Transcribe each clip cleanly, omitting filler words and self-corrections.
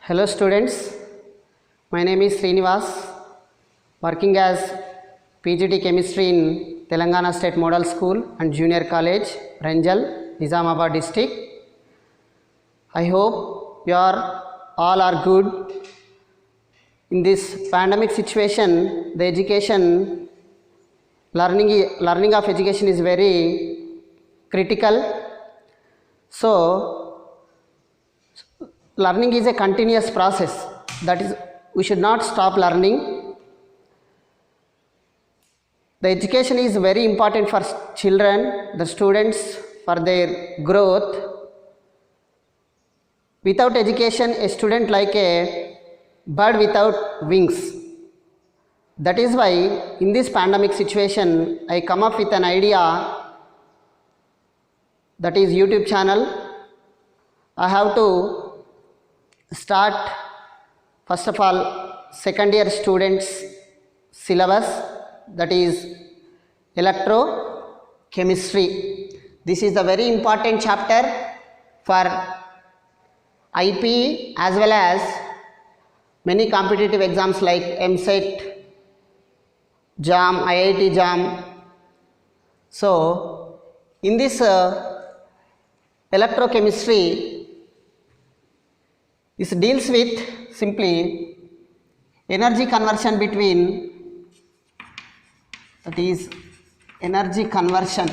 Hello students, my name is Srinivas, working as PGT Chemistry in Telangana State Model School and Junior College, Ranjal, Nizamabad district. I hope you all are good. In this pandemic situation, the learning of education is very critical. So learning is a continuous process, that is, we should not stop learning. The education is very important for children, the students, for their growth. Without education, a student like a bird without wings. That is why in this pandemic situation, I come up with an idea, that is YouTube channel. I have to start first of all second year students syllabus, that is electrochemistry. This is a very important chapter for IP as well as many competitive exams like EAMCET, JAM, IIT JAM. So in this electrochemistry, this deals with simply energy conversion between, that is energy conversion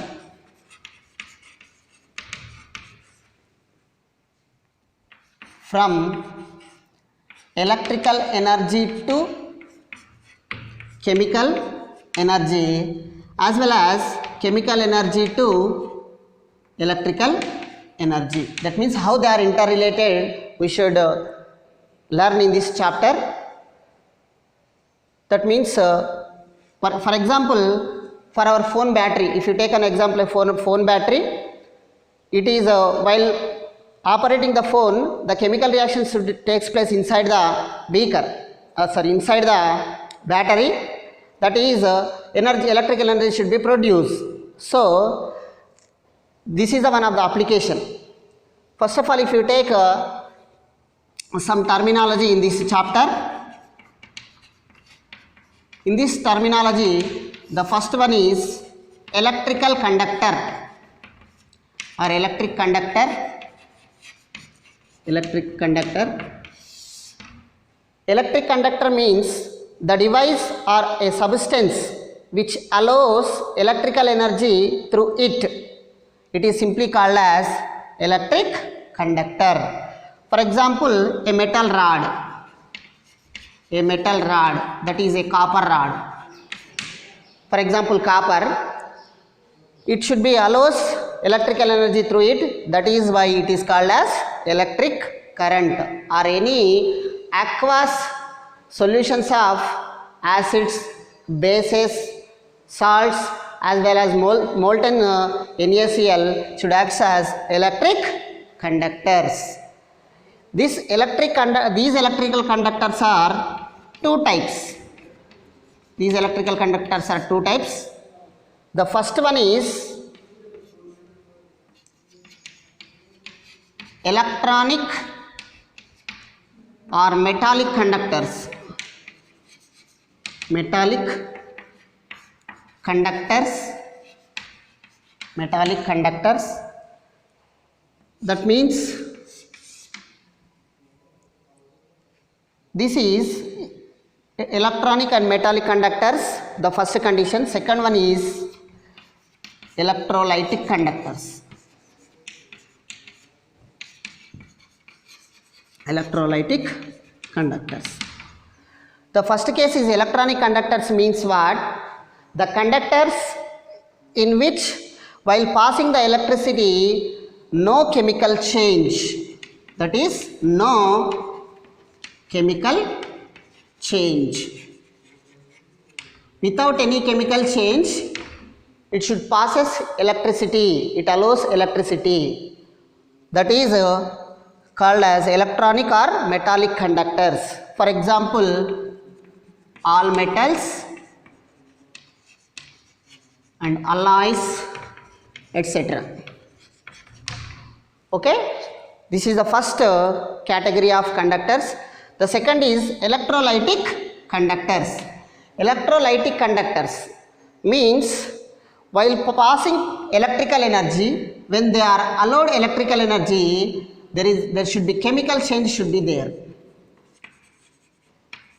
from electrical energy to chemical energy, as well as chemical energy to electrical energy. That means how they are interrelated we should learn in this chapter. That means for example, for our phone battery, if you take an example of phone battery, it is while operating the phone, the chemical reaction takes place inside the inside the battery. That is electrical energy should be produced. So this is one of the application. First of all, if you take some terminology in this chapter. In this terminology, the first one is electrical conductor or electric conductor. Electric conductor means the device or a substance which allows electrical energy through it. It is simply called as electric conductor. For example, a metal rod, that is a copper rod. For example, copper, it should be allows electrical energy through it. That is why it is called as electric current. Or any aqueous solutions of acids, bases, salts, as well as molten NaCl should act as electric conductors. These electrical conductors are two types. These electrical conductors are two types. The first one is electronic or metallic conductors. Metallic conductors. That means this is electronic and metallic conductors, the first condition. Second one is electrolytic conductors. The first case is electronic conductors means what? The conductors in which while passing the electricity, no chemical change. That is, no chemical change. Without any chemical change, it should passes electricity. It allows electricity. That is called as electronic or metallic conductors. For example, all metals and alloys, etc. Okay. This is the first category of conductors. The second is electrolytic conductors. Electrolytic conductors means while passing electrical energy, when they are allowed electrical energy, there should be chemical change should be there.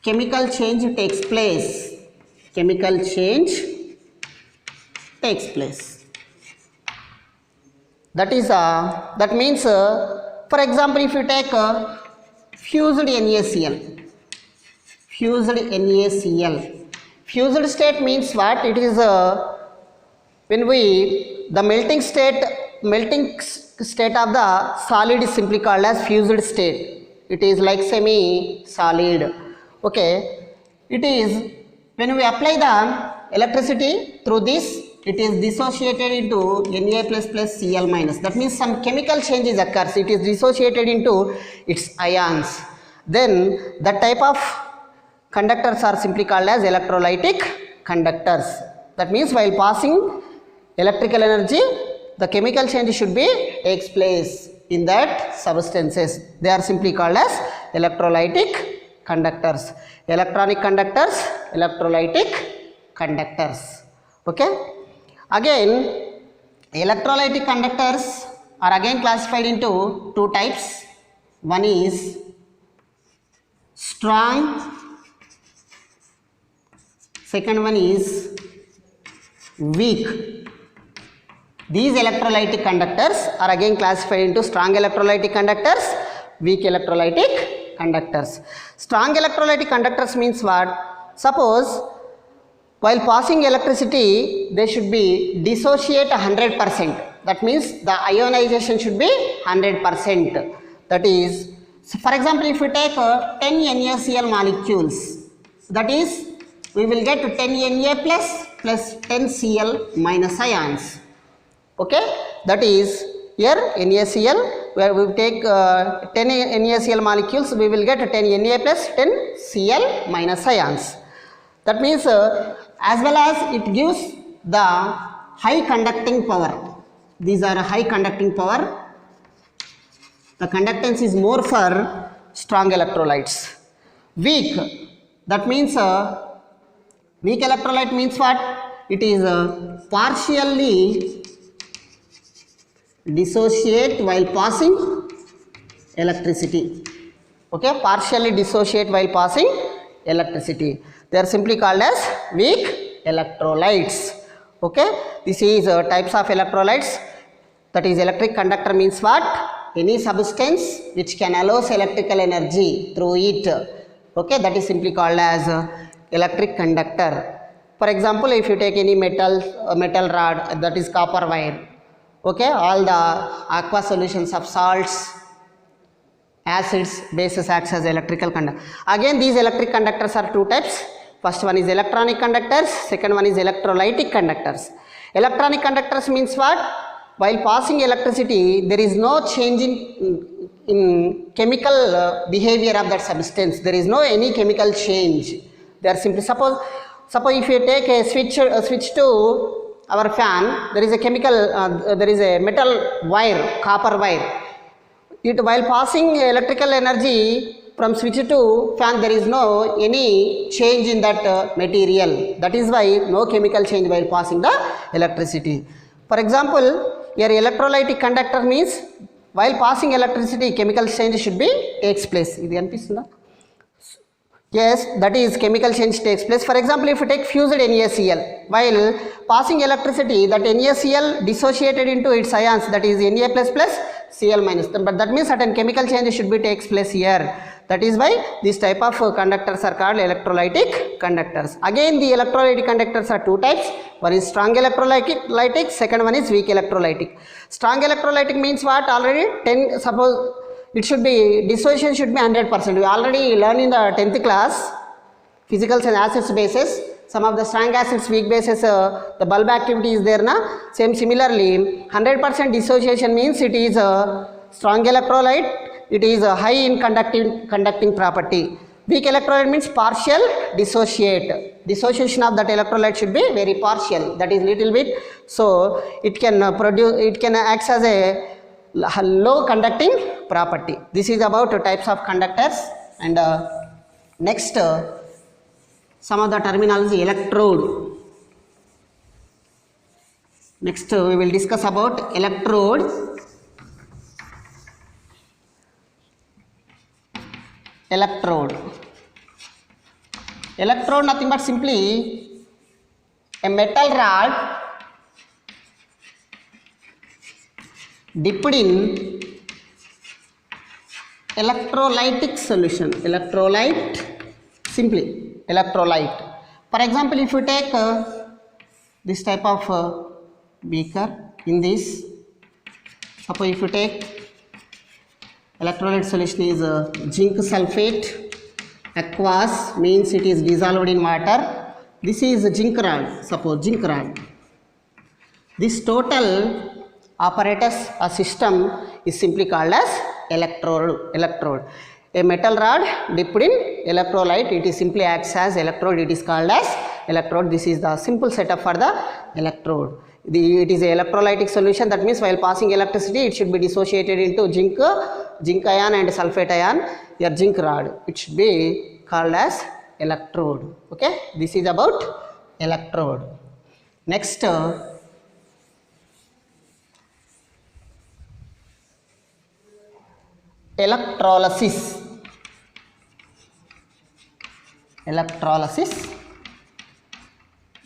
Chemical change takes place. Chemical change takes place. That is that means for example, if you take fused NaCl, fused NaCl, fused state means what? It is when the melting state of the solid is simply called as fused state. It is like semi solid. Okay, it is when we apply the electricity through this, it is dissociated into Na plus plus Cl minus. That means some chemical changes occurs. It is dissociated into its ions. Then that type of conductors are simply called as electrolytic conductors. That means while passing electrical energy, the chemical change should be takes place in that substances. They are simply called as electrolytic conductors. Electronic conductors, electrolytic conductors. Okay. Again, electrolytic conductors are again classified into two types. One is strong, second one is weak. These electrolytic conductors are again classified into strong electrolytic conductors, weak electrolytic conductors. Strong electrolytic conductors means what? Suppose while passing electricity, they should be dissociate 100%. That means the ionization should be 100%. That is, so for example, if we take 10 NaCl molecules, that is, we will get 10 Na plus 10 Cl minus ions. Okay, that is here NaCl, where we take 10 NaCl molecules, we will get 10 Na plus 10 Cl minus ions. That means as well as it gives the high conducting power. These are high conducting power. The conductance is more for strong electrolytes. Weak, that means weak electrolyte means what? It is partially dissociate while passing electricity. Okay, partially dissociate while passing electricity. They are simply called as weak electrolytes. Okay, this is types of electrolytes. That is, electric conductor means what? Any substance which can allow electrical energy through it. Okay, that is simply called as electric conductor. For example, if you take any metal rod, that is copper wire. Okay, all the aqua solutions of salts, acids, bases acts as electrical conductor. Again, these electric conductors are two types. First one is electronic conductors, second one is electrolytic conductors. Electronic conductors means what? While passing electricity, there is no change in chemical behavior of that substance. There is no any chemical change. They are simply, suppose if you take a switch to our fan, there is a chemical, there is a metal wire, copper wire. It while passing electrical energy from switch to fan, there is no any change in that material. That is why no chemical change while passing the electricity. For example, your electrolytic conductor means while passing electricity, chemical change should be takes place. Yes, that is chemical change takes place. For example, if you take fused NaCl, while passing electricity, that NaCl dissociated into its ions, that is Na plus plus Cl minus. But that means certain chemical change should be takes place here. That is why this type of conductors are called electrolytic conductors. Again, the electrolytic conductors are two types. One is strong electrolytic, second one is weak electrolytic. Strong electrolytic means what? Already 10, suppose it should be, dissociation should be 100%. We already learned in the 10th class, physicals and acids bases. Some of the strong acids, weak bases, the bulb activity is there na. Same similarly, 100% dissociation means it is a strong electrolyte. It is high in conducting property. Weak electrolyte means partial dissociate. Dissociation of that electrolyte should be very partial. That is little bit. So it can act as a low conducting property. This is about types of conductors. And next some of the terminology. Electrode. Next we will discuss about electrode. Electrode nothing but simply a metal rod dipped in electrolytic solution. Electrolyte, simply electrolyte. For example, if you take this type of beaker, in this, suppose if you take electrolyte solution is zinc sulfate, aqueous means it is dissolved in water. This is zinc rod, suppose zinc rod. This total apparatus or system is simply called as electrode. A metal rod dipped in electrolyte, it is simply acts as electrode, it is called as electrode. This is the simple setup for the electrode. It is a electrolytic solution, that means while passing electricity it should be dissociated into zinc ion and sulfate ion. Your zinc rod, it should be called as electrode. Okay, this is about electrode. Next electrolysis.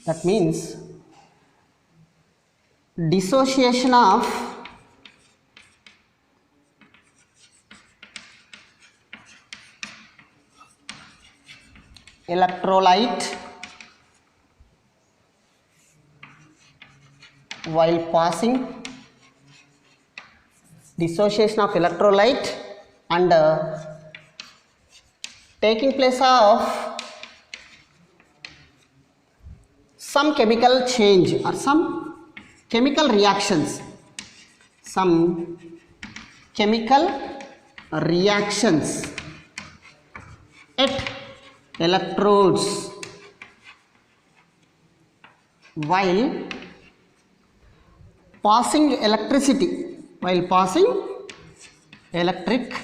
That means dissociation of electrolyte while passing, dissociation of electrolyte and taking place of some chemical change or some chemical reactions. Some chemical reactions at electrodes while passing electricity, while passing electric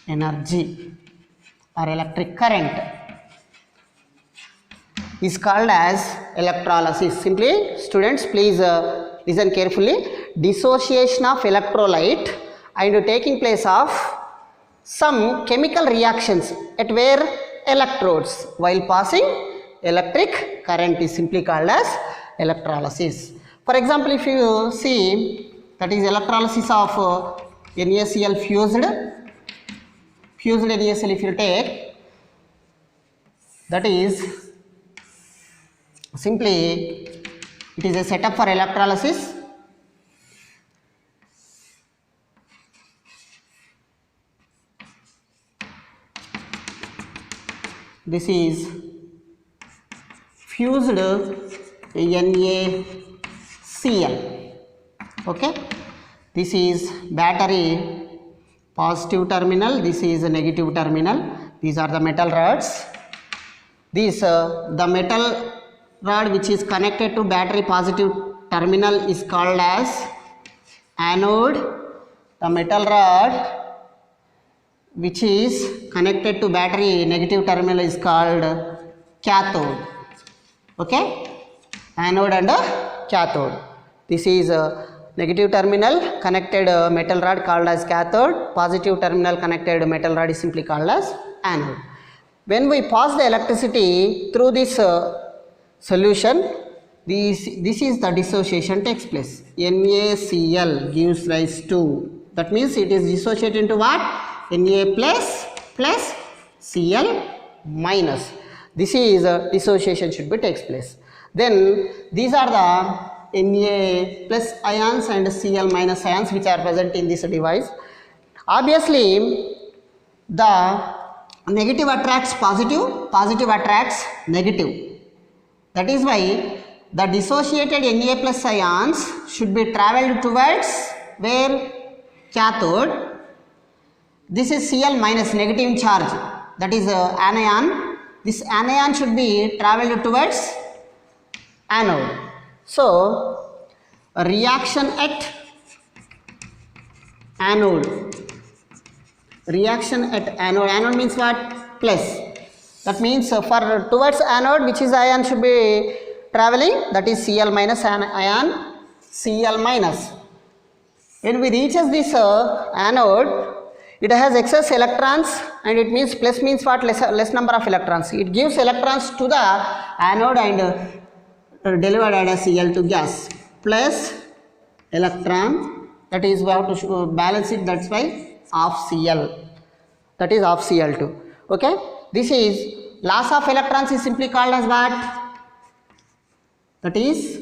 energy or electric current, is called as electrolysis. Simply, students, please listen carefully. Dissociation of electrolyte and taking place of some chemical reactions at where electrodes while passing electric current is simply called as electrolysis. For example, if you see, that is electrolysis of NaCl fused NaCl, if you take, that is simply, it is a setup for electrolysis. This is fused NaCl. Okay, this is battery positive terminal, this is a negative terminal. These are the metal rods. This the metal rod which is connected to battery positive terminal is called as anode. The metal rod which is connected to battery negative terminal is called cathode. Okay, anode and cathode. This is negative terminal connected metal rod called as cathode, positive terminal connected metal rod is simply called as anode. When we pass the electricity through this solution, this is the dissociation takes place. NaCl gives rise to, that means it is dissociated into what? Na plus Cl minus. This is dissociation should be takes place. Then these are the Na plus ions and Cl minus ions which are present in this device. Obviously, the negative attracts positive, positive attracts negative. That is why the dissociated Na plus ions should be travelled towards where? Cathode. This is Cl minus, negative charge, that is anion. This anion should be travelled towards anode. So, a reaction at anode reaction at anode. Anode means what? Plus. That means for towards anode, which is ion should be traveling, that is Cl minus ion, Cl minus. When we reaches this anode, it has excess electrons, and it means plus means what? Less number of electrons. It gives electrons to the anode and delivered as Cl2 gas. Plus electron, that is we have to balance it, that's why half Cl, that is half Cl2. Okay, this is loss of electrons is simply called as what? That is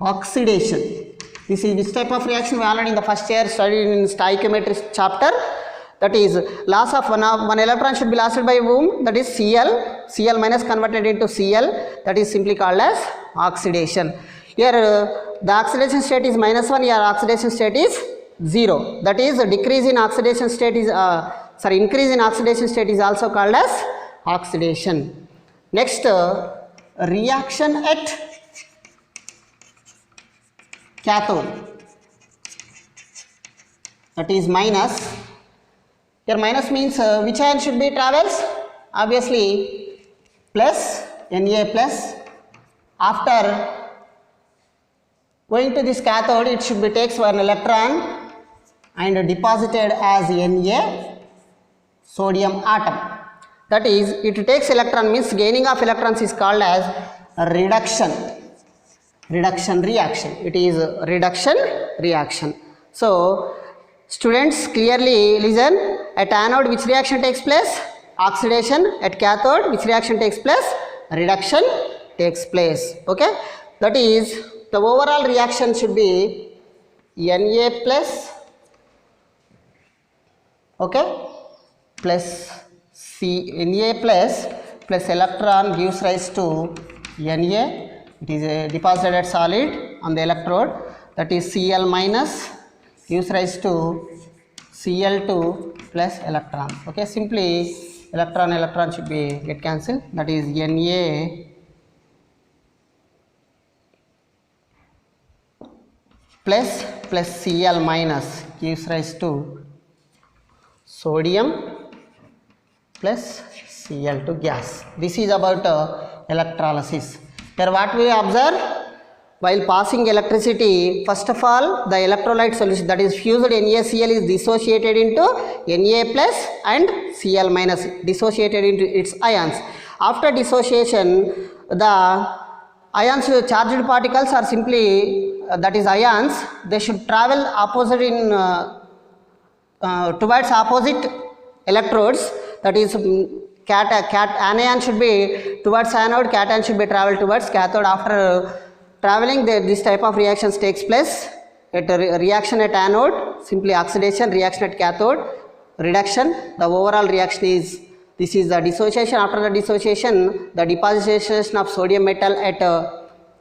oxidation. This is which type of reaction we already in the first year studied in stoichiometry chapter. That is loss of one electron should be lost by whom? That is Cl minus converted into Cl, that is simply called as oxidation. Here the oxidation state is -1, here oxidation state is 0. That is a decrease in oxidation state is increase in oxidation state is also called as oxidation. Next reaction at cathode, that is minus. Here minus means which ion should be travels? Obviously plus, Na plus. After going to this cathode, it should be takes one electron and deposited as Na sodium atom. That is, it takes electron means gaining of electrons is called as reduction reaction. It is reduction reaction. So students clearly listen. At anode which reaction takes place? Oxidation. At cathode which reaction takes place? Reduction takes place. Okay, that is the overall reaction should be Na plus, okay, plus Na plus electron gives rise to Na. It is deposited at solid on the electrode, that is Cl minus gives rise to Cl2 plus electron. Okay, simply electron should be get cancelled, that is Na plus Cl minus gives rise to sodium plus Cl2 gas. This is about electrolysis. Here what we observe? While passing electricity, first of all the electrolyte solution, that is fused NaCl is dissociated into Na plus and Cl minus, dissociated into its ions. After dissociation, the ions charged particles are simply that is ions, they should travel opposite in towards opposite electrodes, that is anion should be towards anode, cation should be travel towards cathode. After traveling, this type of reactions takes place. At a reaction at anode, simply oxidation, reaction at cathode, reduction. The overall reaction is, this is the dissociation. After the dissociation, the deposition of sodium metal at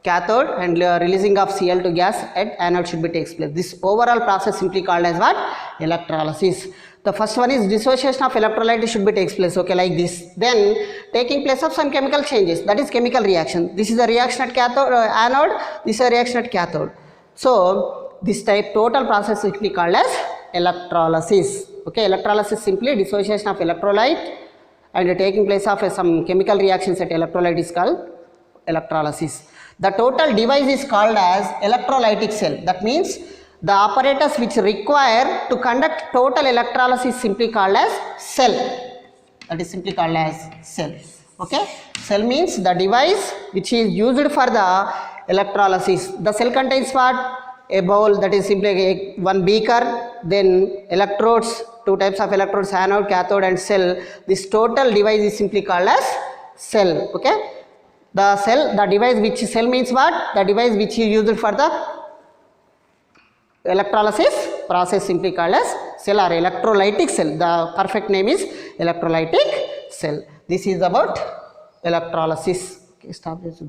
cathode and releasing of Cl2 gas at anode should be takes place. This overall process simply called as what? Electrolysis. The first one is dissociation of electrolyte should be takes place, okay, like this. Then taking place of some chemical changes, that is chemical reaction. This is a reaction at cathode, anode, this is a reaction at cathode. So this type total process is simply called as electrolysis. Okay, electrolysis simply dissociation of electrolyte and taking place of some chemical reactions at electrolyte is called electrolysis. The total device is called as electrolytic cell. That means the apparatus which require to conduct total electrolysis is simply called as cell. That is simply called as cell. Okay, cell means the device which is used for the electrolysis. The cell contains what? A bowl, that is simply one beaker, then electrodes, two types of electrodes, anode, cathode and cell. This total device is simply called as cell. Okay, the cell, the device which cell means what? The device which is used for the electrolysis process simply called as cell or electrolytic cell. The perfect name is electrolytic cell. This is about electrolysis. Okay, stop this.